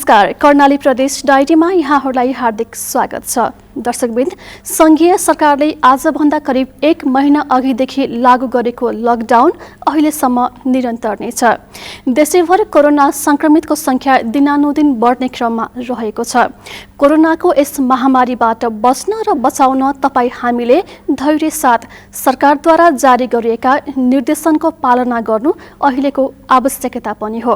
नमस्कार, कर्णाली प्रदेश डायरीमा यहाँहरूलाई हार्दिक स्वागत छ। दर्शकवृन्द, संघीय सरकारले आजभन्दा करिब 1 महिना अघिदेखि लागू गरेको लकडाउन अहिलेसम्म निरन्तर नै छ। देशैभर कोरोना संक्रमितको संख्या दिनानुदिन बढ्ने क्रममा रहेको छ। कोरोनाको यस महामारीबाट बच्न र बचाउन तपाईँ हामीले धैर्य साथ सरकारद्वारा जारी गरिएका निर्देशनको पालना गर्नु अहिलेको आवश्यकता पनि हो।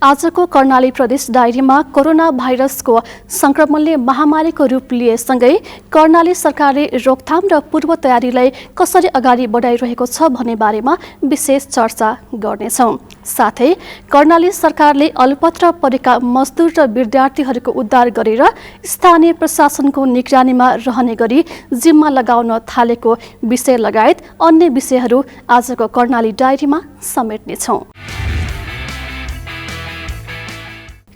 आजको कर्णाली प्रदेश डायरीमा कोरोना भाइरसको संक्रमणले महामारीको रूप लिएसँगै कर्णाली सरकारले रोकथाम र पूर्व तयारीलाई कसरी अगाडि बढाइरहेको छ भन्ने बारेमा विशेष चर्चा गर्नेछौँ। साथै कर्णाली सरकारले अलपत्र परेका मजदुर र विद्यार्थीहरूको उद्धार गरेर स्थानीय प्रशासनको निगरानीमा रहने गरी जिम्मा लगाउन थालेको विषय लगायत अन्य विषयहरू आजको कर्णाली डायरीमा समेट्नेछौँ।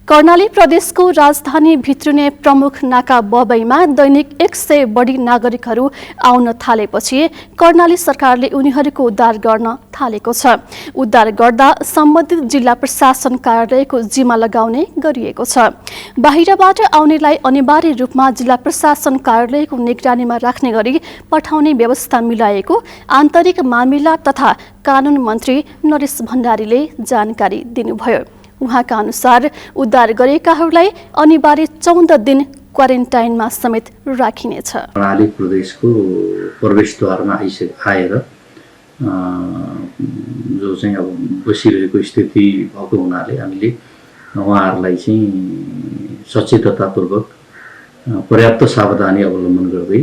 कर्णाली प्रदेशको राजधानी भित्रिने प्रमुख नाका बबईमा दैनिक 100 बढी नागरिकहरू आउन थालेपछि कर्णाली सरकारले उनीहरूको उद्धार गर्न थालेको छ। उद्धार गर्दा सम्बन्धित जिल्ला प्रशासन कार्यालयको जिम्मा लगाउने गरिएको छ। बाहिरबाट आउनेलाई अनिवार्य रूपमा जिल्ला प्रशासन कार्यालयको निगरानीमा राख्ने गरी पठाउने व्यवस्था मिलाएको आन्तरिक मामिला तथा कानुन मन्त्री नरेश भण्डारीले जानकारी दिनुभयो। उहाँका अनुसार उद्धार गरेकाहरूलाई अनिवार्य 14 दिन क्वारेन्टाइनमा समेत राखिनेछ। कर्णाली प्रदेशको प्रवेशद्वारमा आएर जो चाहिँ अब बसिरहेको स्थिति भएको हुनाले हामीले उहाँहरूलाई चाहिँ सचेततापूर्वक पर्याप्त सावधानी अवलम्बन गर्दै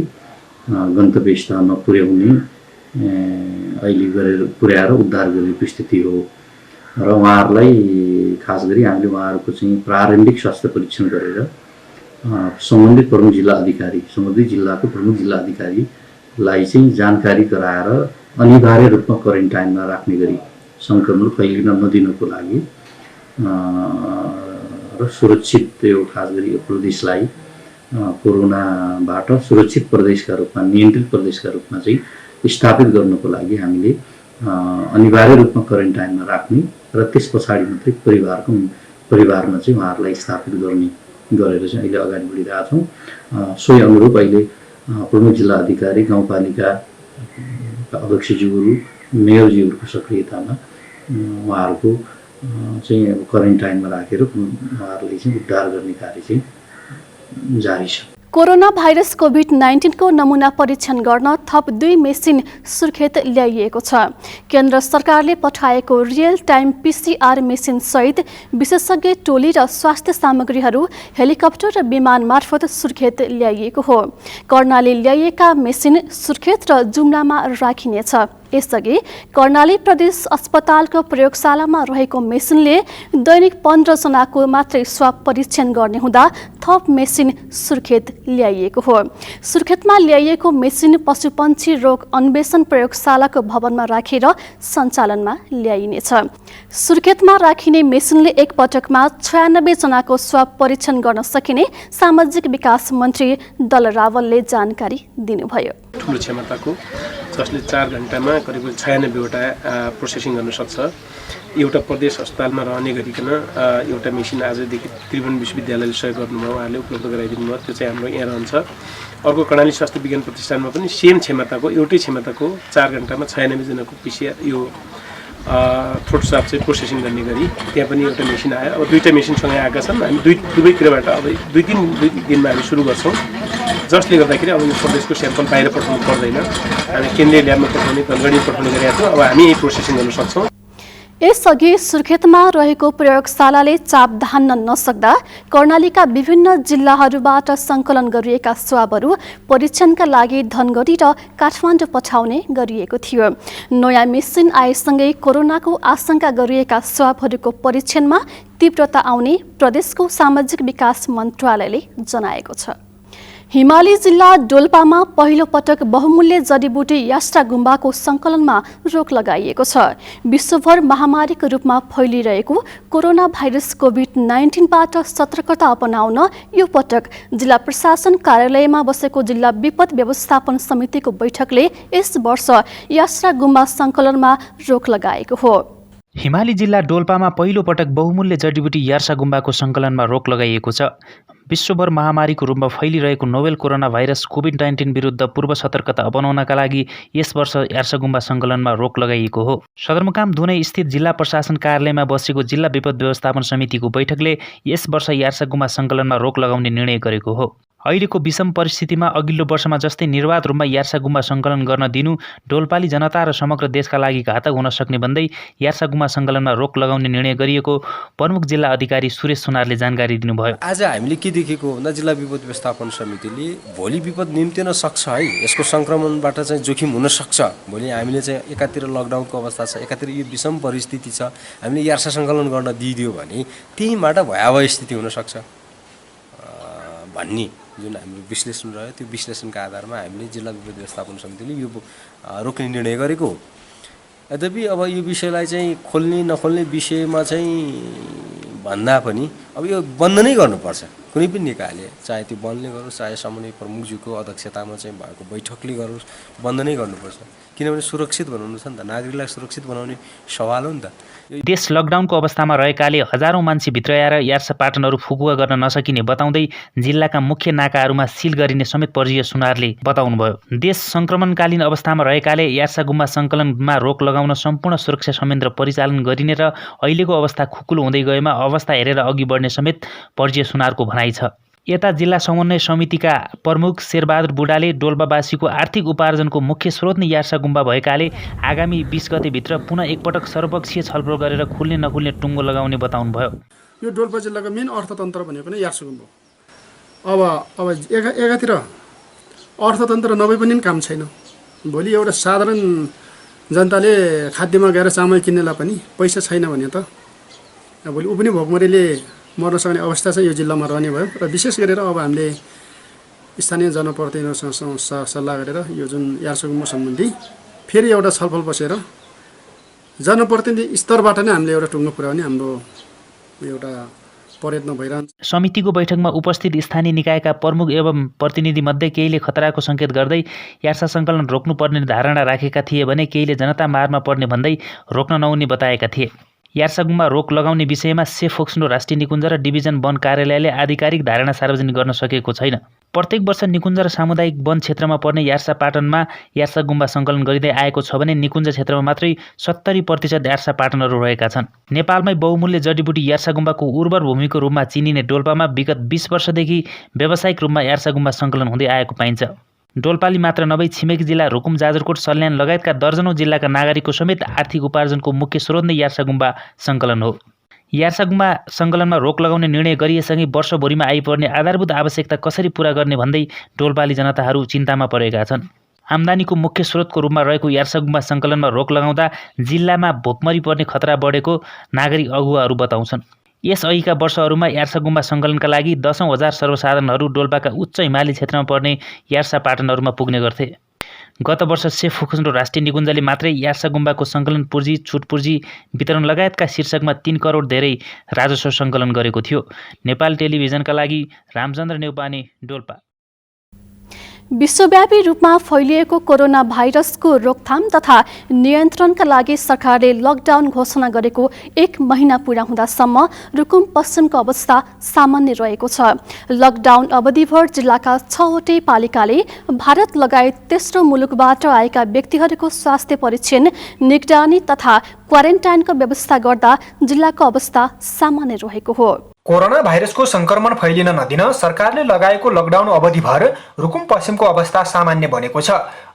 गन्तव्य स्थानमा पुर्याउने अहिले पुर्याएर उद्धार गरेको स्थिति हो र उहाँहरूलाई खास गरी हामीले उहाँहरूको चाहिँ प्रारम्भिक स्वास्थ्य परीक्षण गरेर सम्बन्धित प्रमुख जिल्ला अधिकारी सम्बन्धित जिल्लाको प्रमुख जिल्ला अधिकारीलाई चाहिँ जानकारी गराएर अनिवार्य रूपमा क्वारेन्टाइनमा राख्ने गरी सङ्क्रमण फैलिन नदिनको लागि र सुरक्षित यो खास गरी यो प्रदेशलाई कोरोनाबाट सुरक्षित प्रदेशका रूपमा नियन्त्रित प्रदेशका रूपमा चाहिँ स्थापित गर्नको लागि हामीले अनिवार्य रूपमा क्वारेन्टाइनमा राख्ने र त्यस पछाडि मात्रै परिवारमा चाहिँ उहाँहरूलाई स्थापित गर्ने गरेर चाहिँ अहिले अगाडि बढिरहेका छौँ। सोही अनुरूप अहिले प्रमुख जिल्ला अधिकारी गाउँपालिका अध्यक्षज्यूहरू मेयरज्यूहरूको सक्रियतामा उहाँहरूको चाहिँ अब क्वारेन्टाइनमा राखेर उहाँहरूलाई चाहिँ उद्धार गर्ने कार्य चाहिँ जारी छ। कोरोना भाइरस कोभिड-19 को नमुना परीक्षण गर्न थप 2 मेसिन सुर्खेत ल्याइएको छ। केन्द्र सरकारले पठाएको रियल टाइम PCR मेसिन सहित विशेषज्ञ टोली र स्वास्थ्य सामग्रीहरू हेलिकप्टर र विमान मार्फत सुर्खेत ल्याइएको हो। कर्णाली ल्याइएका मेसिन सुर्खेत र जुम्लामा राखिनेछ। यसअघि कर्णाली प्रदेश अस्पतालको प्रयोगशालामा रहेको मेसिनले दैनिक 15 जनाको मात्रै स्वाब परीक्षण गर्ने हुँदा थप मेसिन सुर्खेत ल्याइएको हो। सुर्खेतमा ल्याइएको मेसिन पशुपन्छी रोग अन्वेषण प्रयोगशालाको भवनमा राखेर सञ्चालनमा ल्याइनेछ। सुर्खेतमा राखिने मेसिनले एक पटकमा 96 जनाको स्वाब परीक्षण गर्न सकिने सामाजिक विकास मन्त्री दल रावलले जानकारी दिनुभयो। ठुलो क्षमताको जसले 4 घण्टामा करिब 96वटा प्रोसेसिङ गर्न सक्छ। एउटा प्रदेश अस्पतालमा रहने गरिकन एउटा मेसिन आजदेखि त्रिभुवन विश्वविद्यालयले सहयोग गर्नुभयो, उहाँले उपलब्ध गराइदिनु भयो। त्यो चाहिँ हाम्रो यहाँ रहन्छ। अर्को कर्णाली स्वास्थ्य विज्ञान प्रतिष्ठानमा पनि सेम क्षमताको एउटै क्षमताको 4 घण्टामा 96 जनाको PCR यो थ्रोट स्वाब चाहिँ प्रोसेसिङ गर्ने गरी त्यहाँ पनि एउटा मेसिन आयो। अब 2टा मेसिनसँगै आएका छन्। हामी दुवैतिरबाट अब 2-3 दिनमा हामी सुरु गर्छौँ, जसले गर्दाखेरि अब यो प्रदेशको स्याम्पल बाहिर पठाउनु पर्दैन। हामी केन्द्रीय ल्याबमा पठाउने धनगढीमा पठाउने गरेका छौँ। अब हामी यही प्रोसेसिङ गर्न सक्छौँ। यसअघि सुर्खेतमा रहेको प्रयोगशालाले चाप धान्न नसक्दा कर्णालीका विभिन्न जिल्लाहरूबाट सङ्कलन गरिएका स्वाबहरू परीक्षणका लागि धनगढी र काठमाडौँ पठाउने गरिएको थियो। नयाँ मेसिन आएसँगै कोरोनाको आशंका गरिएका स्वाबहरूको परीक्षणमा तीव्रता आउने प्रदेशको सामाजिक विकास मन्त्रालयले जनाएको छ। हिमाली जिल्ला डोल्पामा पहिलो पटक बहुमूल्य जडीबुटी यास्टा गुम्बाको सङ्कलनमा रोक लगाइएको छ। विश्वभर महामारीको रूपमा फैलिरहेको कोरोना भाइरस कोभिड-19बाट सतर्कता अपनाउन यो पटक जिल्ला प्रशासन कार्यालयमा बसेको जिल्ला विपद व्यवस्थापन समितिको बैठकले यस वर्ष यास्टा गुम्बा सङ्कलनमा रोक लगाएको हो। हिमाली जिल्ला डोल्पामा पहिलो पटक बहुमूल्य जडीबुटी यार्सा गुम्बाको सङ्कलनमा रोक लगाइएको छ। विश्वभर महामारीको रूपमा फैलिरहेको नोभेल कोरोना भाइरस कोभिड-19 विरुद्ध पूर्व सतर्कता अपनाउनका लागि यस वर्ष यार्सा गुम्बा सङ्कलनमा रोक लगाइएको हो। सदरमुकाम धुनै स्थित जिल्ला प्रशासन कार्यालयमा बसेको जिल्ला विपद व्यवस्थापन समितिको बैठकले यस वर्ष यार्सा गुम्बा सङ्कलनमा रोक लगाउने निर्णय गरेको हो। अहिलेको विषम परिस्थितिमा अघिल्लो वर्षमा जस्तै निर्वाध रूपमा यार्सा गुम्बा सङ्कलन गर्न दिनु डोल्पाली जनता र समग्र देशका लागि घातक हुन सक्ने भन्दै यार्सा गुम्बा सङ्कलनमा रोक लगाउने निर्णय गरिएको प्रमुख जिल्ला अधिकारी सुरेश सुनारले जानकारी दिनुभयो। आज हामीले के देखेको भन्दा जिल्ला विपद व्यवस्थापन समितिले भोलि विपद निम्तिन सक्छ है, यसको सङ्क्रमणबाट चाहिँ जोखिम हुन सक्छ, भोलि हामीले चाहिँ एकातिर लकडाउनको अवस्था छ, एकातिर यो विषम परिस्थिति छ, हामीले यार्सा सङ्कलन गर्न दिइदियो भने त्यहीँबाट भयावह स्थिति हुनसक्छ भन्ने जुन हाम्रो विश्लेषण रह्यो, त्यो विश्लेषणका आधारमा हामीले जिल्ला विपद व्यवस्थापन समितिले यो रोक्ने निर्णय गरेको हो। यद्यपि अब यो विषयलाई चाहिँ खोल्ने नखोल्ने विषयमा चाहिँ भन्दा पनि अब यो बन्द नै गर्नुपर्छ, कुनै पनि निकायले, चाहे त्यो वनले गरोस् चाहे समन्वय प्रमुखज्यूको अध्यक्षतामा चाहिँ भएको बैठकले गरोस्, बन्द नै गर्नुपर्छ। किनभने सुरक्षित बनाउनु छ नि त, नागरिकलाई सुरक्षित बनाउने सवाल हो नि त। देश लकडाउनको अवस्थामा रहेकाले हजारौं मान्छे भित्र आएर यार्सा पाटनहरू फुकुवा गर्न नसकिने बताउँदै जिल्लाका मुख्य नाकाहरूमा सिल गरिने समेत पर्यवेक्षक सुनारले बताउनुभयो। देश सङ्क्रमणकालीन अवस्थामा रहेकाले यार्सा गुम्बा सङ्कलनमा रोक लगाउन सम्पूर्ण सुरक्षा संयन्त्र परिचालन गरिने र अहिलेको अवस्था खुकुलो हुँदै गएमा अवस्था हेरेर अघि बढ्ने समेत पर्यवेक्षक सुनारको भनाइ छ। यता जिल्ला समन्वय समितिका प्रमुख शेरबहादुर बुढाले डोल्पावासीको आर्थिक उपार्जनको मुख्य स्रोत नै यार्सा गुम्बा भएकाले आगामी 20 गतेभित्र पुनः एकपटक सर्वपक्षीय छलफल गरेर खुल्ने नखुल्ने टुङ्गो लगाउने बताउनुभयो। यो डोल्पा जिल्लाको मेन अर्थतन्त्र भनेको नै यार्सा गुम्बा हो। अब एकातिर अर्थतन्त्र नभए पनि काम छैन। भोलि एउटा साधारण जनताले खाद्यमा गएर चामल किन्नेलाई पनि पैसा छैन भने त भोलि ऊ पनि भोकमरीले मर्न सक्ने अवस्था चाहिँ यो जिल्लामा रहने भयो। र विशेष गरेर अब हामीले स्थानीय जनप्रतिनिधिहरूसँग सल्लाह गरेर यो जुन यार्सा गुम्बा सम्बन्धी फेरि एउटा छलफल बसेर जनप्रतिनिधि स्तरबाट नै हामीले एउटा टुङ्गो पुर्याउने हाम्रो एउटा प्रयत्न भइरहन्छ। समितिको बैठकमा उपस्थित स्थानीय निकायका प्रमुख एवं प्रतिनिधिमध्ये केहीले खतराको सङ्केत गर्दै यार्सा सङ्कलन रोक्नुपर्ने धारणा राखेका थिए भने केहीले जनता मारमा पर्ने भन्दै रोक्न नहुने बताएका थिए। यार्सा गुम्बा रोक लगाउने विषयमा सेफ फोक्सनो राष्ट्रिय निकुञ्ज र डिभिजन वन कार्यालयले आधिकारिक धारणा सार्वजनिक गर्न सकेको छैन। प्रत्येक वर्ष निकुञ्ज र सामुदायिक वन क्षेत्रमा पर्ने यार्सा पाटनमा यार्सा गुम्बा सङ्कलन गरिँदै आएको छ भने निकुञ्ज क्षेत्रमा मात्रै 70% यार्सा पाटनहरू रहेका छन्। नेपालमै बहुमूल्य जडीबुटी यार्सा गुम्बाको उर्वर भूमिको रूपमा चिनिने डोल्पामा विगत 20 वर्षदेखि व्यावसायिक रूपमा यार्सा गुम्बा सङ्कलन हुँदै आएको पाइन्छ। डोल्पाली मात्र नभई छिमेकी जिल्ला रुकुम, जाजरकोट, सल्यान लगायतका दर्जनौं जिल्लाका नागरिकको समेत आर्थिक उपार्जनको मुख्य स्रोत नै यार्सा गुम्बा सङ्कलन हो। यार्सा गुम्बा सङ्कलनमा रोक लगाउने निर्णय गरिएसँगै वर्षभरिमा आइपर्ने आधारभूत आवश्यकता कसरी पूरा गर्ने भन्दै डोल्पाली जनताहरू चिन्तामा परेका छन्। आम्दानीको मुख्य स्रोतको रूपमा रहेको यार्सा गुम्बा सङ्कलनमा रोक लगाउँदा जिल्लामा भोकमरी पर्ने खतरा बढेको नागरिक अगुवाहरू बताउँछन्। यसअघिका वर्षहरूमा यार्सा गुम्बा सङ्कलनका लागि 10,000 सर्वसाधारणहरू डोल्पाका उच्च हिमाली क्षेत्रमा पर्ने यार्सा पाटनहरूमा पुग्ने गर्थे। गत वर्ष सेफ फोक्सनो राष्ट्रिय निकुञ्जले मात्रै यार्सा गुम्बाको सङ्कलन पूर्जी, छुट पूर्जी वितरण लगायतका शीर्षकमा 3 करोड धेरै राजस्व सङ्कलन गरेको थियो। नेपाल टेलिभिजनका लागि रामचन्द्र नेउपाने, डोल्पा। विश्वव्यापी रूपमा फैलिएको कोरोना भाइरसको रोकथाम तथा नियन्त्रणका लागि सरकारले लकडाउन घोषणा गरेको 1 महिना पुरा हुँदासम्म रुकुम पश्चिमको अवस्था सामान्य रहेको छ। लकडाउन अवधिभर जिल्लाका 6वटै पालिकाले भारत लगायत तेस्रो मुलुकबाट आएका व्यक्तिहरूको स्वास्थ्य परीक्षण, निगरानी तथा क्वारेन्टाइनको व्यवस्था गर्दा जिल्लाको अवस्था सामान्य रहेको हो। कोरोना भाइरसको संक्रमण फैलिन नदिन सरकारले लगाएको लकडाउन अवधिभर रुकुम पश्चिमको अवस्था सामान्य बनेको छ।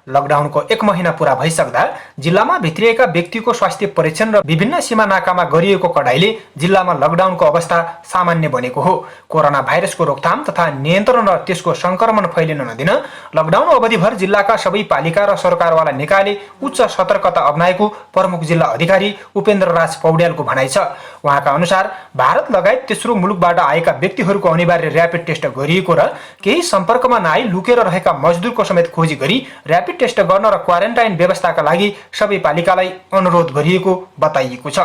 लकडाउनको 1 महिना पूरा भइसक्दा जिल्लामा भित्रिएका व्यक्तिको स्वास्थ्य परीक्षण र विभिन्न सीमा नाकामा गरिएको कडाइले जिल्लामा लकडाउनको अवस्था सामान्य बनेको हो। कोरोना भाइरसको रोकथाम तथा नियन्त्रण र त्यसको संक्रमण फैलिन नदिन लकडाउन अवधिभर जिल्लाका सबै पालिका र सरकारवाला निकायले उच्च सतर्कता अपनाएको प्रमुख जिल्ला अधिकारी उपेन्द्र राज पौड्यालको भनाइ छ। उहाँका अनुसार भारत लगायत तेस्रो मुलुकबाट आएका व्यक्तिहरूको अनिवार्य र्यापिड टेस्ट गरिएको र केही सम्पर्कमा नआई लुकेर रहेका मजदुरको समेत खोजी गरी र्यापिड टेस्ट गर्न र क्वारेन्टाइन व्यवस्थाका लागि सबै पालिकालाई अनुरोध गरिएको बताइएको छ।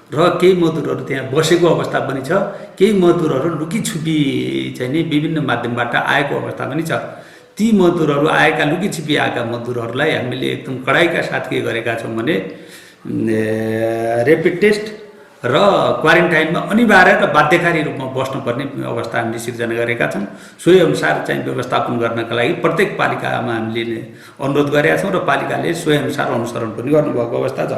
र केही मजदुरहरू त्यहाँ बसेको अवस्था पनि छ, केही मजदुरहरू लुकी छुपी चाहिँ नि विभिन्न माध्यमबाट आएको अवस्था पनि छ। ती मजदुरहरू आएका लुकी छुपी आएका मजदुरहरूलाई हामीले एकदम कडाइका साथ के गरेका छौँ भने ऱ्यापिड टेस्ट र क्वारेन्टाइनमा अनिवार्य र बाध्यकारी रूपमा बस्नुपर्ने अवस्था हामीले सिर्जना गरेका छौँ। सोही अनुसार चाहिँ व्यवस्थापन गर्नका लागि प्रत्येक पालिकामा हामीले अनुरोध गरेका छौँ र पालिकाले सोही अनुसार अनुसरण पनि गर्नुभएको अवस्था छ।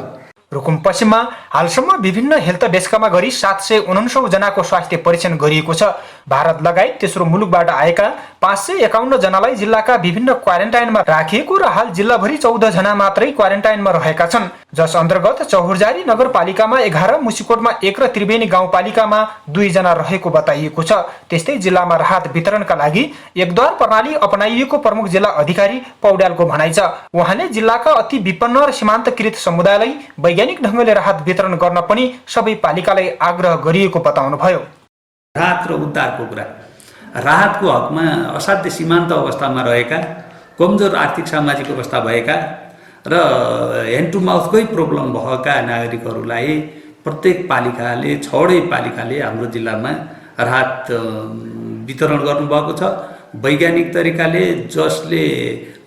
रुकुम पश्चिममा हालसम्म विभिन्न हेल्थ डेस्कमा गरी 749 जनाको स्वास्थ्य परीक्षण गरिएको छ। भारत लगायत तेस्रो मुलुकबाट आएका 551 जनालाई जिल्लाका विभिन्न क्वारेन्टाइनमा राखिएको र हाल जिल्लाभरि 14 जना मात्रै क्वारेन्टाइनमा रहेका छन्, जस अन्तर्गत चौहुरजारी नगरपालिकामा 11, मुसिकोटमा 1 र त्रिवेणी गाउँपालिकामा 2 जना रहेको बताइएको छ। त्यस्तै जिल्लामा राहत वितरणका लागि एकद्वार प्रणाली अपनाइएको प्रमुख जिल्ला अधिकारी पौड्यालको भनाइ छ। उहाँले जिल्लाका अति विपन्न र सीमान्तकृत समुदायलाई वैज्ञानिक ढङ्गले राहत वितरण गर्न पनि सबै पालिकालाई आग्रह गरिएको बताउनुभयो। राहत र उद्धारको कुरा, राहतको हकमा असाध्य सीमान्त अवस्थामा रहेका, कमजोर आर्थिक सामाजिक अवस्था भएका र ह्यान्ड टु माउथकै प्रब्लम भएका नागरिकहरूलाई प्रत्येक पालिकाले 6वटै पालिकाले हाम्रो जिल्लामा राहत वितरण गर्नुभएको छ। वैज्ञानिक तरिकाले जसले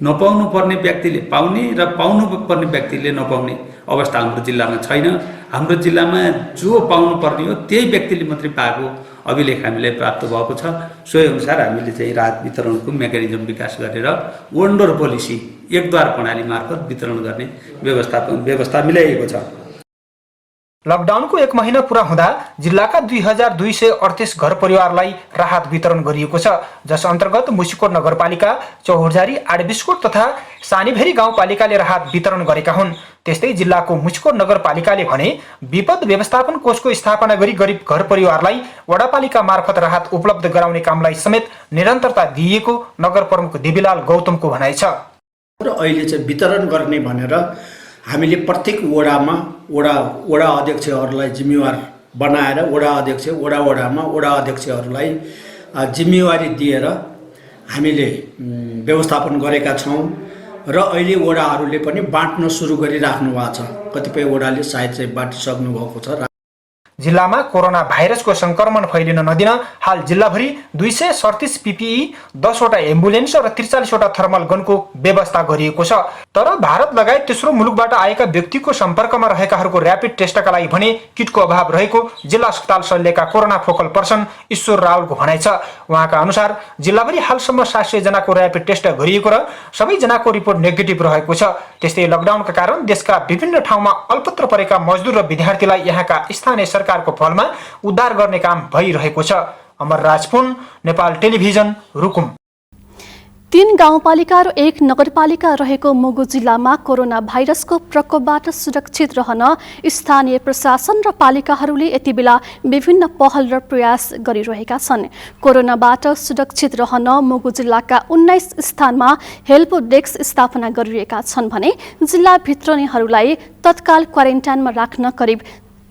नपाउनु पर्ने व्यक्तिले पाउने र पाउनु पर्ने व्यक्तिले नपाउने अवस्था हाम्रो जिल्लामा छैन। हाम्रो जिल्लामा जो पाउनु पर्ने हो त्यही व्यक्तिले मात्रै पाएको अभिलेख हामीलाई प्राप्त भएको छ। सोही अनुसार हामीले चाहिँ राहत वितरणको मेकानिजम विकास गरेर वन्डर पोलिसी एकद्वार प्रणाली मार्फत वितरण गर्ने व्यवस्था मिलाइएको छ। लकडाउनको 1 महिना पूरा हुँदा जिल्लाका 2238 घर परिवारलाई राहत वितरण गरिएको छ, जस अन्तर्गत मुसिकोट नगरपालिका, चौहुरजारी, आडबिस्कोट तथा सानीभेरी गाउँपालिकाले राहत वितरण गरेका हुन्। त्यस्तै जिल्लाको मुसिकोट नगरपालिकाले भने विपद व्यवस्थापन कोषको स्थापना गरी गरिब घर परिवारलाई वडापालिका मार्फत राहत उपलब्ध गराउने कामलाई समेत निरन्तरता दिइएको नगर प्रमुख देवीलाल गौतमको भनाइ छ। र अहिले चाहिँ वितरण गर्ने भनेर हामीले प्रत्येक वडामा वडा अध्यक्षहरूलाई जिम्मेवार बनाएर वडामा वडा अध्यक्षहरूलाई जिम्मेवारी दिएर हामीले व्यवस्थापन गरेका छौँ र अहिले वडाहरूले पनि बाँड्न सुरु गरिराख्नु भएको छ। कतिपय वडाले सायद चाहिँ बाँटिसक्नु भएको छ। जिल्लामा कोरोना भाइरसको संक्रमण फैलिन नदिन हाल जिल्लाभरि 237 PPE, 10वटा एम्बुलेन्स र 43वटा थर्मल गनको व्यवस्था गरिएको छ। तर भारत लगायत तेस्रो मुलुकबाट आएका व्यक्तिको सम्पर्कमा रहेकाहरूको र्यापिड टेस्टका लागि भने किटको अभाव रहेको जिल्ला अस्पताल शल्यका कोरोना फोकल पर्सन ईश्वर रावलको भनाइ छ। उहाँका अनुसार जिल्लाभरि हालसम्म 700 जनाको र्यापिड टेस्ट गरिएको र सबै जनाको रिपोर्ट नेगेटिभ रहेको छ। त्यस्तै लकडाउनका कारण देशका विभिन्न ठाउँमा अल्पत्र परेका मजदुर र विद्यार्थीलाई यहाँका स्थानीय सरकारको पहलमा उद्धार गर्ने काम भइरहेको छ। अमर राजपुन, नेपाल टेलिभिजन, रुकुम। 3 गाउँपालिका र 1 नगरपालिका रहेको मुगु जिल्लामा कोरोना भाइरसको प्रकोपबाट सुरक्षित रहन स्थानीय प्रशासन र पालिकाहरूले यति बेला विभिन्न पहल र प्रयास गरिरहेका छन्। कोरोनाबाट सुरक्षित रहन मुगु जिल्लाका 19 स्थानमा हेल्प डेस्क स्थापना गरिएका छन् भने जिल्लाभित्रनेहरूलाई तत्काल क्वारेन्टाइनमा राख्न करिब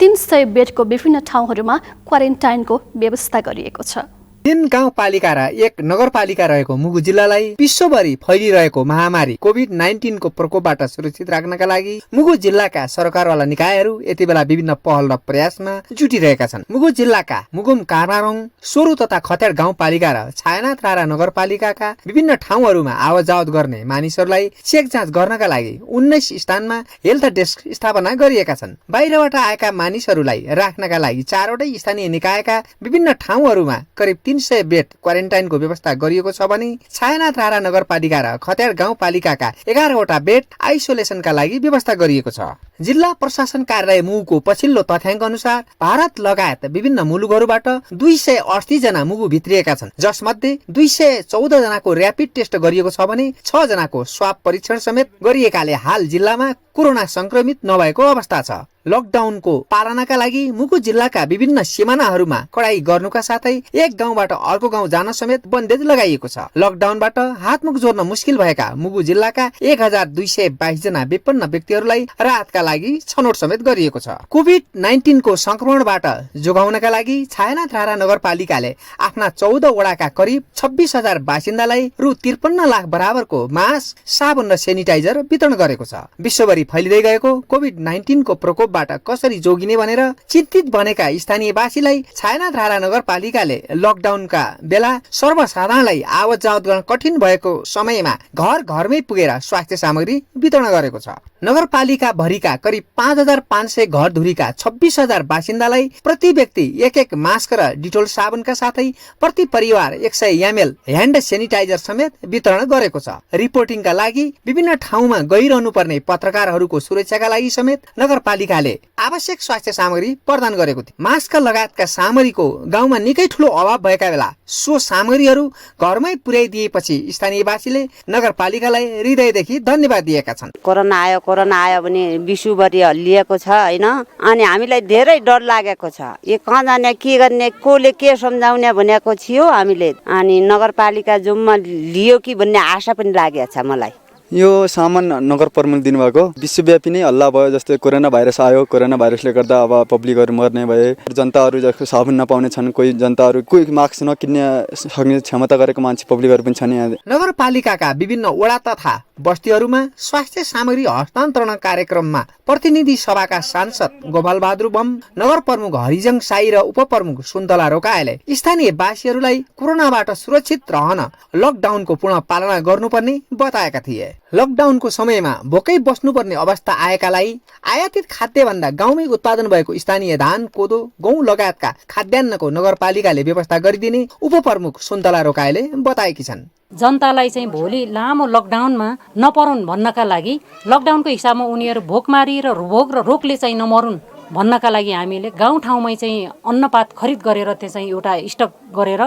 300 बेडको विभिन्न ठाउँहरूमा क्वारेन्टाइनको व्यवस्था गरिएको छ। 3 गाउँपालिका र 1 नगरपालिका रहेको मुगु जिल्लालाई विश्वभरि फैलिरहेको महामारी कोभिड-19 को प्रकोपबाट सुरक्षित राख्नका लागि मुगु जिल्लाका सरकारवाला निकायहरू यति बेला विभिन्न पहल र प्रयासमा जुटिरहेका छन्। मुगु जिल्लाका मुगुम, कामारङ, सोरु तथा खतेड गाउँपालिका र छायानाथ रारा नगरपालिकाका विभिन्न ठाउँहरूमा आवत जावत गर्ने मानिसहरूलाई चेक जाँच गर्नका लागि 19 स्थानमा हेल्थ डेस्क स्थापना गरिएका छन्। बाहिरबाट आएका मानिसहरूलाई राख्नका लागि 4वटै स्थानीय निकायका विभिन्न ठाउँहरूमा करिब 300 बेड क्वारेन्टाइनको व्यवस्था गरिएको छ भने छायानाथ रारा नगरपालिका र खतेड गाउँपालिकाका 11वटा बेड आइसोलेसनका लागि व्यवस्था गरिएको छ। जिल्ला प्रशासन कार्यालय मुगुको पछिल्लो तथ्याङ्क अनुसार भारत लगायत विभिन्न मुलुकहरूबाट 238 जना मुगु भित्रिएका छन्, जसमध्ये 214 जनाको र्यापिड टेस्ट गरिएको छ भने 6 जनाको स्वाब परीक्षण समेत गरिएकाले हाल जिल्लामा कोरोना संक्रमित नभएको अवस्था छ। लकडाउनको पालनाका लागि मुगु जिल्लाका विभिन्न सिमानाहरूमा कडाई गर्नुका साथै एक गाउँबाट अर्को गाउँ जान समेत बन्देज लगाइएको छ। लकडाउनबाट हातमुख जोड्न मुस्किल भएका मुगु जिल्लाका 1222 जना विपन्न व्यक्तिहरूलाई राहतका लागि छनौट समेत गरिएको छ। कोभिड-19 को संक्रमणबाट जोगाउनका लागि छायानाथ रारा नगरपालिकाले आफ्ना 14 वडाका करिब 26,000 बासिन्दालाई रु 53 लाख बराबरको मास्क, साबुन र सेनिटाइजर वितरण गरेको छ। विश्वभरि फैलिँदै गएको कोभिड-19 को प्रकोप बाट कसरी जोगिने भनेर चिन्तित बनेका स्थानीयवासीलाई छायानाथ रारा नगरपालिकाले लकडाउनका बेला सर्वसाधारणलाई आवत जावत गर्न कठिन भएको समयमा घर घरमै पुगेर स्वास्थ्य सामग्री वितरण गरेको छ। नगरपालिका भरिका जिल्लाका करिब 5500 घरधुरीका 26,000 बासिन्दालाई प्रति व्यक्ति एक मास्क र डिटोल साबुनका साथै प्रति परिवार 100 ml ह्यान्ड सेनिटाइजर समेत वितरण गरेको छ। रिपोर्टिङका लागि विभिन्न ठाउँमा गइरहनु पर्ने पत्रकारहरूको सुरक्षाका लागि समेत नगरपालिकाले आवश्यक स्वास्थ्य सामग्री प्रदान गरेको थियो। मास्क लगायतका सामग्रीको गाउँमा निकै ठूलो अभाव भएका बेला सो सामग्रीहरू घरमै पुर्याइदिएपछि स्थानीयवासीले नगरपालिकालाई हृदयदेखि धन्यवाद दिएका छन्। कोरोना आयो भने विश्वभरि हल्लिएको छ हैन, अनि हामीलाई धेरै डर लागेको छ। यो कहाँ जाने के गर्ने कोले के सम्झाउने भनेको थियो हामीले, अनि नगरपालिका जुम्मा लियो कि भन्ने आशा पनि लागेको छ मलाई। यो सामान नगर प्रमुख दिनुभएको विश्वव्यापी नै हल्ला भयो। जस्तै कोरोना भाइरस आयो, कोरोना भाइरसले गर्दा अब पब्लिकहरू मर्ने भए, जनताहरू जस्तो साबुन नपाउने छन्, कोही जनताहरू कोही मास्क नकिन्ने सक्ने क्षमता गरेको मान्छे पब्लिकहरू पनि छन्। यहाँ नगरपालिकाका विभिन्न वडा तथा बस्तीहरूमा स्वास्थ्य सामग्री हस्तान्तरण कार्यक्रममा प्रतिनिधि सभाका सांसद गोपाल बहादुर बम, नगर प्रमुख हरिजङ साई र उपप्रमुख सुन्तला रोकाएले स्थानीयवासीहरूलाई कोरोनाबाट सुरक्षित रहन लकडाउनको पूर्ण पालना गर्नुपर्ने बताएका थिए। लकडाउनको समयमा भोकै बस्नुपर्ने अवस्था आएकालाई आयातित खाद्यभन्दा गाउँमै उत्पादन भएको स्थानीय धान, कोदो, गहुँ लगायतका खाद्यान्नको नगरपालिकाले व्यवस्था गरिदिने उपप्रमुख सुन्तला रोकाएले बताएकी छन्। जनतालाई चाहिँ भोलि लामो लकडाउनमा नपरुन् भन्नका लागि, लकडाउनको हिसाबमा उनीहरू भोकमारी र भोक र रोगले चाहिँ नमरुन् भन्नका लागि हामीले गाउँठाउँमै चाहिँ अन्नपात खरिद गरेर त्यो चाहिँ एउटा स्टक गरेर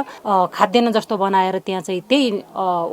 खाद्यान्न जस्तो बनाएर त्यहाँ चाहिँ त्यही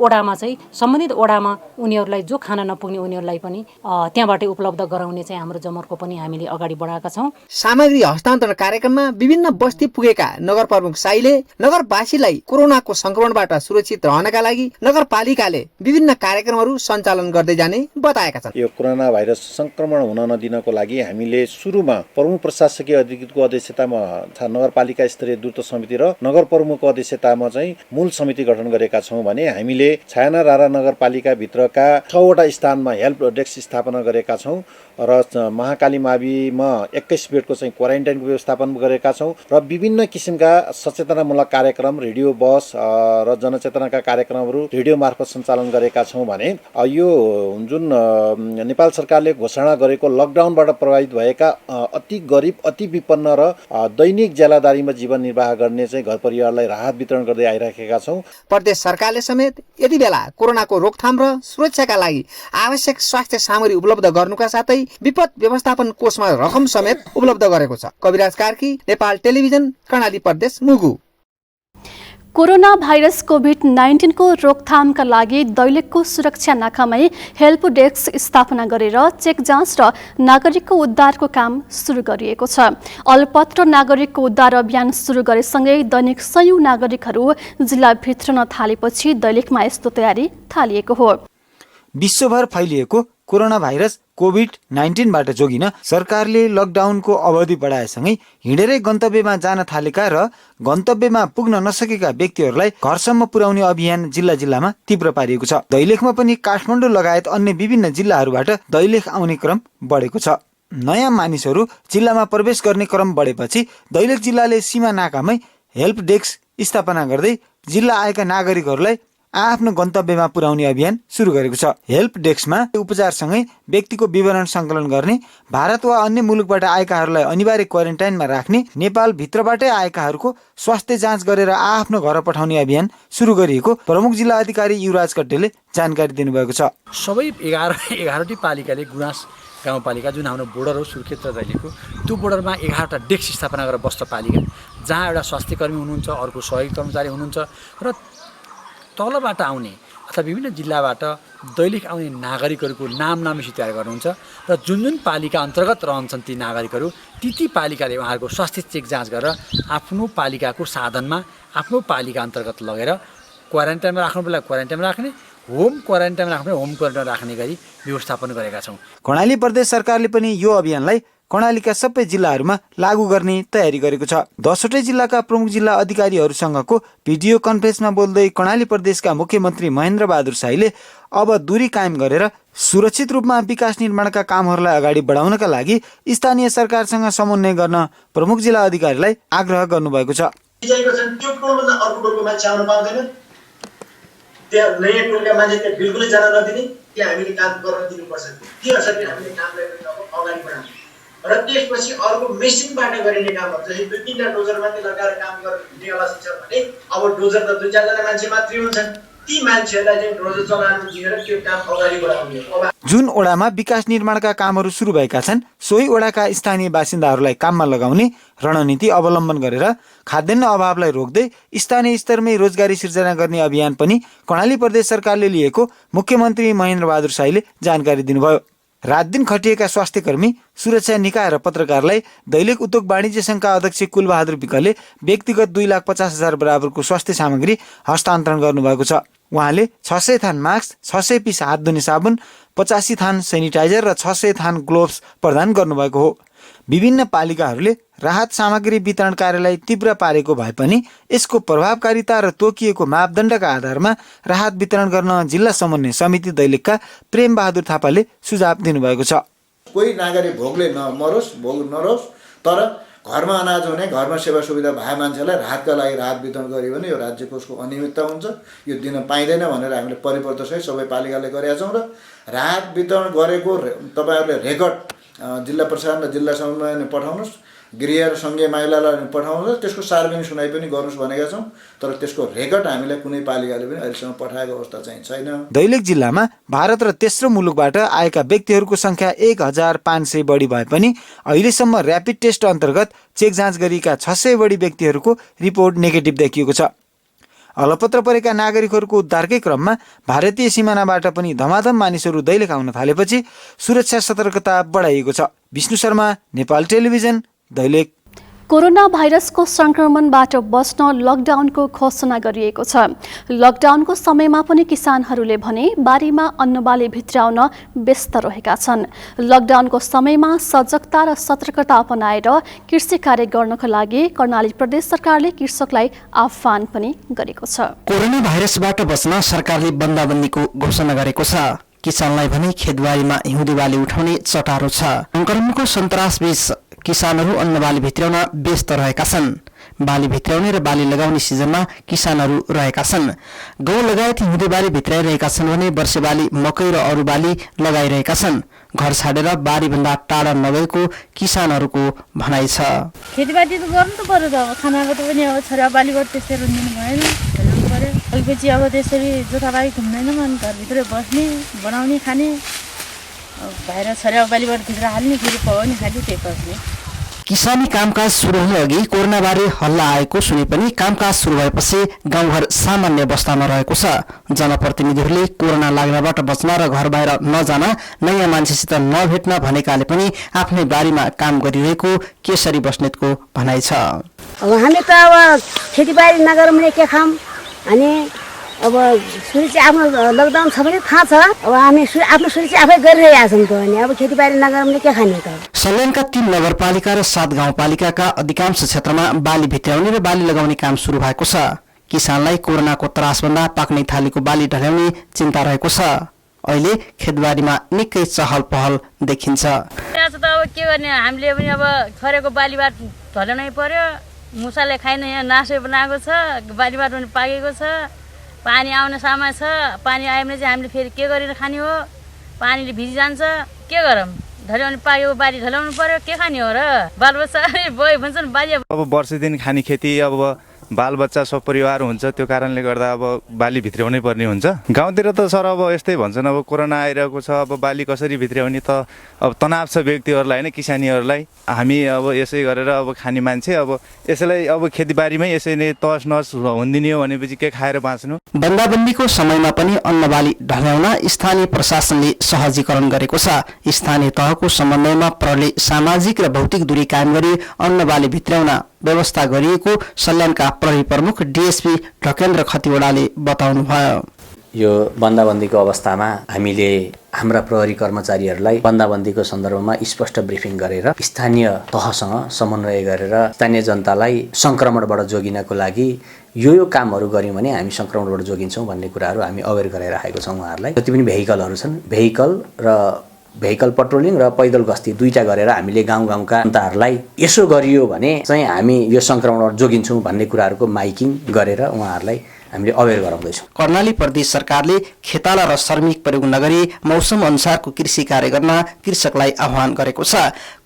ओडामा चाहिँ सम्बन्धित ओडामा उनीहरूलाई जो खान नपुग्ने उनीहरूलाई पनि त्यहाँबाटै उपलब्ध गराउने चाहिँ हाम्रो जमर्को पनि हामीले अगाडि बढाएका छौँ। सामग्री हस्तान्तरण कार्यक्रममा विभिन्न बस्ती पुगेका नगर प्रमुख साईले नगरवासीलाई कोरोनाको संक्रमणबाट सुरक्षित रहनका लागि नगरपालिकाले विभिन्न कार्यक्रमहरू सञ्चालन गर्दै जाने बताएका छन्। यो कोरोना भाइरस संक्रमण हुन नदिनको लागि हामीले सुरुमा प्रमुख प्रशासकीय अधिकृतको अध्यक्षतामा नगरपालिका स्तरीय द्रुत समिति र नगर प्रमुखको अध्यक्षतामा चाहिँ मूल समिति गठन गरेका छौँ भने हामीले छायाना रारा नगरपालिका भित्रका 6 वटा स्थानमा हेल्प डेस्क स्थापना गरेका छौँ र महाकाली माविमा 21 बेडको चाहिँ क्वारेन्टाइनको व्यवस्थापन गरेका छौँ र विभिन्न किसिमका सचेतनामूलक कार्यक्रम, रेडियो बस र जनचेतनाका कार्यक्रमहरू रेडियो मार्फत सञ्चालन गरेका छौँ भने यो जुन नेपाल सरकारले घोषणा गरेको लकडाउनबाट प्रभावित भएका अति गरिब, अति विपन्न र दैनिक ज्यालादारीमा जीवन निर्वाह गर्ने चाहिँ घर परिवारलाई राहत वितरण गर्दै आइराखेका छौँ। प्रदेश सरकारले समेत यति बेला कोरोनाको रोकथाम र सुरक्षाका लागि आवश्यक स्वास्थ्य सामग्री उपलब्ध गर्नुका साथै विपद व्यवस्थापन कोषमा रकम समेत उपलब्ध गरेको छ। कविराज कार्की, नेपाल टेलिभिजन, कर्णाली प्रदेश, मुगु। कोरोना भाइरस कोभिड-19 को रोकथामका लागि दैलेखको सुरक्षा नाकामै हेल्प डेस्क स्थापना गरेर चेक जाँच र नागरिकको उद्धारको काम सुरु गरिएको छ। अलपत्र नागरिकको उद्धार अभियान सुरु गरेसँगै दैनिक सयौं नागरिकहरू जिल्ला भित्रन थालेपछि दैलेखमा यस्तो तयारी थालिएको हो। विश्वभर फैलिएको कोरोना भाइरस कोभिड-19बाट जोगिन सरकारले लकडाउनको अवधि बढाएसँगै हिँडेरै गन्तव्यमा जान थालेका र गन्तव्यमा पुग्न नसकेका व्यक्तिहरूलाई घरसम्म पुर्याउने अभियान जिल्ला जिल्लामा तीव्र पारिएको छ। दैलेखमा पनि काठमाडौँ लगायत अन्य विभिन्न जिल्लाहरूबाट दैलेख आउने क्रम बढेको छ। नयाँ मानिसहरू जिल्लामा प्रवेश गर्ने क्रम बढेपछि दैलेख जिल्लाले सीमा नाकामै हेल्प डेस्क स्थापना गर्दै जिल्ला आएका नागरिकहरूलाई आफ्नो गन्तव्यमा पुर्याउने अभियान सुरु गरेको छ। हेल्प डेस्कमा उपचारसँगै व्यक्तिको विवरण सङ्कलन गर्ने, भारत वा अन्य मुलुकबाट आएकाहरूलाई अनिवार्य क्वारेन्टाइनमा राख्ने, नेपाल भित्रबाटै आएकाहरूको स्वास्थ्य जाँच गरेर आफ्नो घर पठाउने अभियान सुरु गरिएको प्रमुख जिल्ला अधिकारी युवराज कट्टेले जानकारी दिनुभएको छ। सबै 11 पालिकाले गुनास गाउँपालिका जुन हाम्रो बोर्डर हो सुर्खेत र दैलेखको, त्यो बोर्डरमा 11वटा डेस्क स्थापना गरेर बस्छ पालिका, जहाँ एउटा स्वास्थ्यकर्मी हुनुहुन्छ, अर्को सहयोगी कर्मचारी हुनुहुन्छ र तलबाट आउने अथवा विभिन्न जिल्लाबाट दैलेख आउने नागरिकहरूको नामनामेसी तयार गर्नुहुन्छ र जुन जुन पालिका अन्तर्गत रहन्छन् ती नागरिकहरू ती पालिकाले उहाँहरूको स्वास्थ्य चेक जाँच गरेर आफ्नो पालिकाको साधनमा आफ्नो पालिका अन्तर्गत लगेर क्वारेन्टाइनमा राख्नु बेला क्वारेन्टाइनमा राख्ने, होम क्वारेन्टाइनमा राख्ने होम क्वारेन्टाइनमा राख्ने गरी व्यवस्थापन गरेका छौँ। कर्णाली प्रदेश सरकारले पनि यो अभियानलाई कर्णालीका सबै जिल्लाहरूमा लागू गर्ने तयारी गरेको छ। 10वटै जिल्लाका प्रमुख जिल्ला अधिकारीहरूसँगको भिडियो कन्फरेन्समा बोल्दै कर्णाली प्रदेशका मुख्यमन्त्री महेन्द्र बहादुर शाहीले अब दूरी कायम गरेर सुरक्षित रूपमा विकास निर्माणका कामहरूलाई अगाडि बढाउनका लागि स्थानीय सरकारसँग समन्वय गर्न प्रमुख जिल्ला अधिकारीलाई आग्रह गर्नुभएको छ। त्यो टोलभन्दा अर्को टोलको मान्छे आउन पाउँदैन, त्यहाँ नयाँ टोलका मान्छे त्यहाँ बिल्कुलै जान नदिने, त्यहाँ हामीले काम गर्न दिनुपर्छ। के असर हामीले काम गरेर अगाडि बढाउने र त्यसपछि अर्को मेसिनबाट गरिने कामहरू जस्तै 2-3टा डोजर मात्रै लगाएर काम गर्ने अवस्था छ भने अब डोजर त 2-4जना मान्छे मात्रै हुन्छन् ती मान्छेहरूलाई चाहिँ डोजर चलाउनु दिएर त्यो काम अगाडि बढाउने। जुन ओडामा विकास निर्माणका कामहरू सुरु भएका छन् सोही ओडाका स्थानीय बासिन्दाहरूलाई काममा लगाउने रणनीति अवलम्बन गरेर खाद्यान्न अभावलाई रोक्दै स्थानीय स्तरमै रोजगारी सिर्जना गर्ने अभियान पनि कर्णाली प्रदेश सरकारले लिएको मुख्यमन्त्री महेन्द्र बहादुर शाहले जानकारी दिनुभयो। रात दिन खटिएका स्वास्थ्यकर्मी, सुरक्षा निकाय र पत्रकारलाई दैलेख उद्योग वाणिज्य सङ्घका अध्यक्ष कुलबहादुर विकले व्यक्तिगत 2,50,000 बराबरको स्वास्थ्य सामग्री हस्तान्तरण गर्नुभएको छ। उहाँले 600 थान मास्क, 600 पिस हात धुने साबुन, 85 थान सेनिटाइजर र 600 थान ग्लोभ्स प्रदान गर्नुभएको हो। विभिन्न पालिकाहरूले राहत सामग्री वितरण कार्यलाई तीव्र पारेको भए पनि यसको प्रभावकारिता र तोकिएको मापदण्डका आधारमा राहत वितरण गर्न जिल्ला समन्वय समिति दैलेखका प्रेम बहादुर थापाले सुझाव दिनुभएको छ। कोही नागरिक भोकले भोग नरोस्, तर घरमा अनाज हुने, घरमा सेवा सुविधा भए मान्छेलाई राहतका लागि राहत वितरण गरियो भने यो राज्य कोषको अनियमितता हुन्छ, यो दिन पाइँदैन भनेर हामीले परिपत्रसहित सबै पालिकाले गरेका छौँ र राहत वितरण गरेको तपाईँहरूले रेकर्ड जिल्ला प्रशासन र जिल्ला समन्वयले पठाउनुहोस्, गृह र सङ्घीय मामिलालाई पठाउनुहोस्, त्यसको सार्वजनिक सुनाइ पनि गर्नुहोस् भनेका छौँ। तर त्यसको रेकर्ड हामीलाई कुनै पालिकाले पनि अहिलेसम्म पठाएको अवस्था चाहिँ छैन। दैलेख जिल्लामा भारत र तेस्रो मुलुकबाट आएका व्यक्तिहरूको संख्या 1,500 बढी भए पनि अहिलेसम्म र्यापिड टेस्ट अन्तर्गत चेक जाँच गरिएका 600 बढी व्यक्तिहरूको रिपोर्ट नेगेटिभ देखिएको छ। अलपत्र परेका नागरिकहरूको उद्धारकै क्रममा भारतीय सिमानाबाट पनि धमाधम मानिसहरू दैलेख आउन थालेपछि सुरक्षा सतर्कता बढाइएको छ। विष्णु शर्मा, नेपाल टेलिभिजन, दैलेख। कोरोना भाइरसको संक्रमणबाट बच्न लकडाउनको घोषणा गरिएको छ। लकडाउनको समयमा पनि किसानहरूले भने बारीमा अन्नबाली भित्राउन व्यस्त रहेका छन्। लकडाउनको समयमा सजगता र सतर्कता अपनाएर कृषि कार्य गर्नको लागि कर्णाली प्रदेश सरकारले कृषकलाई आह्वान पनि गरेको छ। कोरोना भाइरसबाट बच्न सरकारले बन्दाबन्दीको घोषणा गरेको छ। किसानलाई भने खेतबारीमा हिउँदे बाली उठाउने चटारो छ। संक्रमणको सन्तास बीच किसानहरू अन्नबाली भित्राउन व्यस्त रहेका छन्। बाली भित्राउने र बाली लगाउने सिजनमा किसानहरू रहेका छन्। गहुँ लगायत हिउँदे बाली भित्राइरहेका छन् भने वर्षे बाली, मकै र अरू बाली लगाइरहेका छन्। घर छाडेर बारीभन्दा टाढा नगएको किसानहरूको भनाइ छ। खेतीपाती त गर्नु त पर्यो त, अब खानाको त पनि अब छोरा बालीबाट त्यसरी रुन्दिनु भएन, हेर्नु पर्यो। अलिपछि अब त्यसरी जोताबारी घुम्दैन, अनि घरभित्रै बस्ने, बनाउने, खाने, बाहिर छोरा बालीबाट भित्र हाल्ने, फेरि पकाउने, खाने, त्यही बस्ने। किसानी कामकाज सुरु हुनु अघि कोरोनाबारे हल्ला आएको सुने पनि कामकाज सुरु भएपछि गाउँघर सामान्य अवस्थामा रहेको छ। जनप्रतिनिधिहरूले कोरोना लाग्नबाट बच्न र घर बाहिर नजान, नयाँ मान्छेसित नभेट्न भनेकाले पनि आफ्नै बारीमा काम गरिरहेको केशरी बस्नेतको भनाइ छ। अब हामी त अब खेतीबारी नगरौँ भने के खाऊँ, अनि अब सुरु चाहिँ आफ्नो लकडाउन छ भने थाहा छ। अब हामी आफ्नो सुरु चाहिँ आफै गरिरहेका छौँ त, अनि अब खेतीबारी नगरौँ भने के खाने त। सल्यानका 3 नगरपालिका र 7 गाउँपालिकाका अधिकांश क्षेत्रमा बाली भित्राउने र बाली लगाउने काम सुरु भएको छ। किसानलाई कोरोनाको त्रासभन्दा पाक्नै थालेको बाली ढल्याउने चिन्ता रहेको छ। अहिले खेतबारीमा निकै चहल पहल देखिन्छ। अब के गर्ने, हामीले पनि अब छोरेको बालीबाट ढल्याउनै पर्यो। मुसाले खाइन यहाँ नासो बनाएको छ, बालीबाट पनि पाकेको छ, पानी आउने समय छ। पानी आयो भने चाहिँ हामीले फेरि के गरेर खाने हो, पानीले भिजिजान्छ, के गरौँ। ढल्याउने पायो बारी ढल्याउनु पर्यो, के खाने हो र। बालबच्चा बोय भन्छन् बाली अब वर्ष दिन खाने खेती, अब बालबच्चा सपरिवार हुन्छ, त्यो कारणले गर्दा अब बाली भित्राउनै पर्ने हुन्छ। गाउँतिर त सर अब यस्तै भन्छन्, अब कोरोना आइरहेको छ, अब बाली कसरी भित्राउने त अब तनाव छ व्यक्तिहरूलाई होइन, किसानीहरूलाई। हामी अब यसै गरेर अब खाने मान्छे, अब यसैलाई अब खेतीबारीमै यसै नै तस नस हुन्दिने हो भनेपछि के खाएर बाँच्नु। बन्दाबन्दीको समयमा पनि अन्नबाली ढल्याउन स्थानीय प्रशासनले सहजीकरण गरेको छ। स्थानीय तहको समन्वयमा प्रहरीले सामाजिक र भौतिक दूरी कायम गरी अन्नबाली भित्राउन व्यवस्था गरिएको सल्यानका प्रहरी प्रमुख डीएसपी ढकेन्द्र खतिवडाले बताउनुभयो। यो बन्दाबन्दीको अवस्थामा हामीले हाम्रा प्रहरी कर्मचारीहरूलाई बन्दाबन्दीको सन्दर्भमा स्पष्ट ब्रिफिङ गरेर स्थानीय तहसँग समन्वय गरेर स्थानीय जनतालाई संक्रमणबाट जोगिनको लागि यो कामहरू गऱ्यौँ भने हामी संक्रमणबाट जोगिन्छौँ भन्ने कुराहरू हामी अवेर गराइरहेका छौँ उहाँहरूलाई। जति पनि भेहिकलहरू छन्, भेहिकल पेट्रोलिङ र पैदल गस्ती दुईटा गरेर हामीले गाउँका जनताहरूलाई यसो गरियो भने चाहिँ हामी यो संक्रमणबाट जोगिन्छौँ भन्ने कुराहरूको माइकिङ गरेर उहाँहरूलाई हामीले अवेर गराउँदैछौँ। कर्णाली प्रदेश सरकारले खेताला र श्रमिक प्रयोग नगरी मौसम अनुसारको कृषि कार्य गर्न कृषकलाई आह्वान गरेको छ।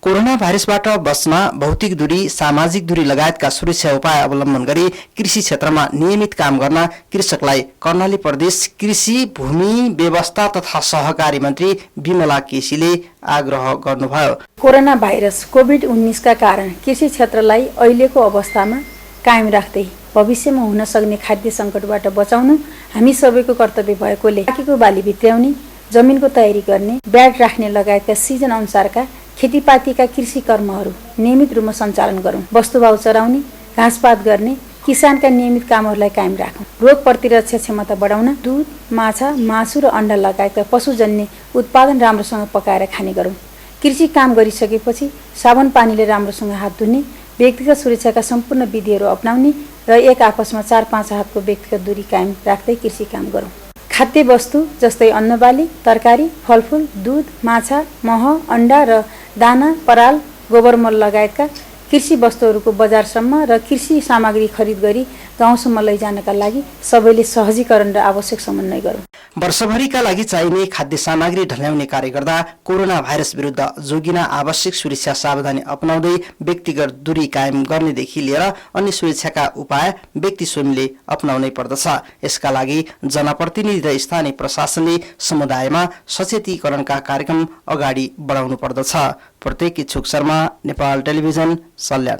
कोरोना भाइरसबाट बच्न भौतिक दूरी, सामाजिक दूरी लगायतका सुरक्षा उपाय अवलम्बन गरी कृषि क्षेत्रमा नियमित काम गर्न कृषकलाई कर्णाली प्रदेश कृषि भूमि व्यवस्था तथा सहकारी मन्त्री विमला केसीले आग्रह गर्नुभयो। कोरोना भाइरस कोभिड-19 का कारण कृषि क्षेत्रलाई अहिलेको अवस्थामा कायम राख्दै भविष्यमा हुन सक्ने खाद्य सङ्कटबाट बचाउनु हामी सबैको कर्तव्य भएकोले बाँकीको बाली भित्र्याउने, जमिनको तयारी गर्ने, ब्याड राख्ने लगायतका सिजन अनुसारका खेतीपातीका कृषि कर्महरू नियमित रूपमा सञ्चालन गरौँ। वस्तुभाउ चराउने, घाँसपात गर्ने, किसानका नियमित कामहरूलाई कायम राखौँ। रोग प्रतिरक्षा क्षमता बढाउन दुध, माछा, मासु र अण्डा लगायतका पशुजन्य उत्पादन राम्रोसँग पकाएर खाने गरौँ। कृषि काम गरिसकेपछि साबुन पानीले राम्रोसँग हात धुने, व्यक्तिगत सुरक्षाका सम्पूर्ण विधिहरू अपनाउने र एक आपसमा 4-5 हातको व्यक्तिगत दूरी कायम राख्दै कृषि काम गरौँ। खाद्य वस्तु जस्तै अन्नबाली, तरकारी, फलफुल, दूध, माछा, मह, अण्डा र दाना, पराल, गोबर मल लगायतका कृषि वस्तुहरूको बजारसम्म र कृषि सामग्री खरिद गरी गाउँसम्म लैजानका लागि सबैले सहजीकरण र आवश्यक समन्वय गरौँ। वर्षभरिका लागि चाहिने खाद्य सामग्री ढल्याउने कार्य गर्दा कोरोना भाइरस विरुद्ध जोगिन आवश्यक सुरक्षा सावधानी अपनाउँदै व्यक्तिगत दूरी कायम गर्नेदेखि लिएर अन्य सुरक्षाका उपाय व्यक्ति स्वयंले अपनाउनै पर्दछ। यसका लागि जनप्रतिनिधि र स्थानीय प्रशासनले समुदायमा सचेतीकरणका कार्यक्रम अगाडि बढाउनु पर्दछ। प्रत्येक इच्छुक शर्मा, नेपाल टेलिभिजन, सल्यान।